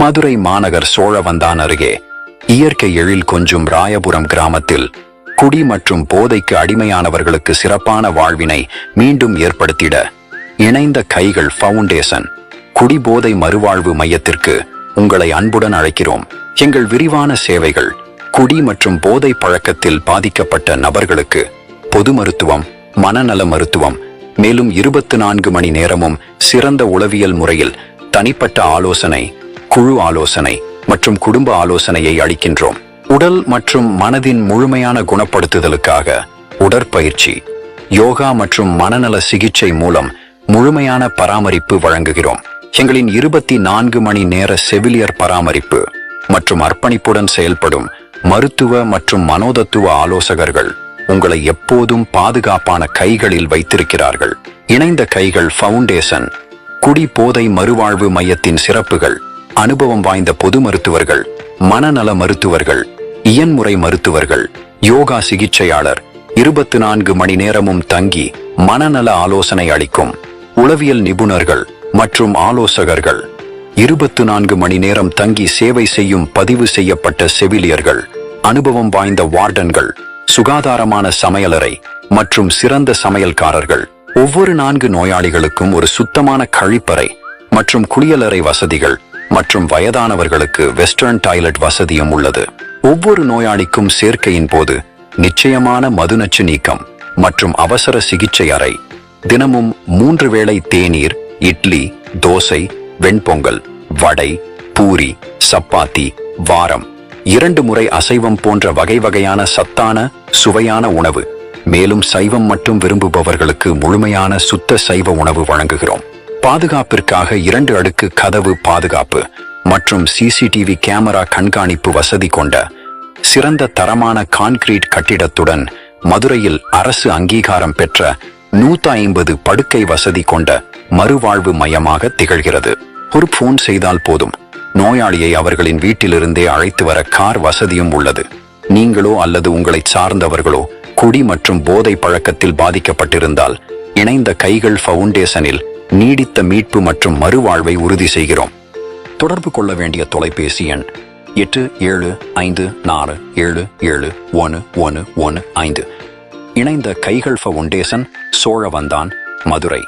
மதுரை மாநகர் சோழவந்தான் அருகே இயற்கை எழில் கொஞ்சும் ராயபுரம் கிராமத்தில் குடி மற்றும் போதைக்கு அடிமையானவர்களுக்கு சிறப்பான வாழ்வினை மீண்டும் ஏற்படுத்திட இணைந்த கைகள் ஃபவுண்டேஷன் குடிபோதை மறுவாழ்வு மையத்திற்கு உங்களை அன்புடன் அழைக்கிறோம். எங்கள் விரிவான சேவைகள் குடி மற்றும் போதை பழக்கத்தில் பாதிக்கப்பட்ட நபர்களுக்கு பொது மருத்துவம், மனநல மருத்துவம், மேலும் 24 மணி நேரமும் சிறந்த உளவியல் முறையில் தனிப்பட்ட ஆலோசனை, குழு ஆலோசனை மற்றும் குடும்ப ஆலோசனையை அளிக்கின்றோம். உடல் மற்றும் மனதின் முழுமையான குணப்படுத்துதலுக்காக உடற்பயிற்சி, யோகா மற்றும் மனநல சிகிச்சை மூலம் முழுமையான பராமரிப்பு வழங்குகிறோம். எங்களின் 24 மணி நேர செவிலியர் பராமரிப்பு மற்றும் அர்ப்பணிப்புடன் செயல்படும் மருத்துவ மற்றும் மனோதத்துவ ஆலோசகர்கள் உங்களை எப்போதும் பாதுகாப்பான கைகளில் வைத்திருக்கிறார்கள். இணைந்த கைகள் ஃபவுண்டேஷன் குடி போதை மறுவாழ்வு மையத்தின் சிறப்புகள்: அனுபவம் வாய்ந்த பொது மருத்துவர்கள், மனநல மருத்துவர்கள், இயன்முறை மருத்துவர்கள், யோகா சிகிச்சையாளர், 24 மணி நேரமும் தங்கி மனநல ஆலோசனை அளிக்கும் உளவியல் நிபுணர்கள் மற்றும் ஆலோசகர்கள், 24 மணி நேரம் தங்கி சேவை செய்யும் பதிவு செய்யப்பட்ட செவிலியர்கள், அனுபவம் வாய்ந்த வார்டன்கள், சுகாதாரமான சமையலறை மற்றும் சிறந்த சமையல்காரர்கள். ஒவ்வொரு 4 நோயாளிகளுக்கும் ஒரு சுத்தமான கழிப்பறை மற்றும் குளியலறை வசதிகள் மற்றும் வயதானவர்களுக்கு வெஸ்டர்ன் டாய்லெட் வசதியும் உள்ளது. ஒவ்வொரு நோயாளிக்கும் சேர்க்கையின் போது நிச்சயமான மதுநச்சு நீக்கம் மற்றும் அவசர சிகிச்சை அறை. தினமும் 3 வேளை தேநீர், இட்லி, தோசை, வெண்பொங்கல், வடை, பூரி, சப்பாத்தி, வாரம் 2 முறை அசைவம் போன்ற வகை வகையான சத்தான சுவையான உணவு. மேலும் சைவம் மட்டும் விரும்புபவர்களுக்கு முழுமையான சுத்த சைவ உணவு வழங்குகிறோம். பாதுகாப்பிற்காக 2 அடுக்கு கதவு பாதுகாப்பு மற்றும் சிசிடிவி கேமரா கண்காணிப்பு வசதி கொண்ட சிறந்த தரமான கான்கிரீட் கட்டிடத்துடன் மதுரையில் அரசு அங்கீகாரம் பெற்ற 150 படுக்கை வசதி கொண்ட மறுவாழ்வு மையமாக திகழ்கிறது. ஒரு போன் செய்தால் போதும், நோயாளியை அவர்களின் வீட்டிலிருந்தே அழைத்து வர கார் வசதியும் உள்ளது. நீங்களோ அல்லது உங்களை சார்ந்தவர்களோ குடி மற்றும் போதை பழக்கத்தில் பாதிக்கப்பட்டிருந்தால் இணைந்த கைகள் ஃபவுண்டேஷனில் நீடித்த மீட்பு மற்றும் மறுவாழ்வை உறுதி செய்கிறோம். தொடர்பு கொள்ள வேண்டிய தொலைபேசி எண் 8754771115. இணைந்த கைகள் ஃபவுண்டேஷன், சோழவந்தான், மதுரை.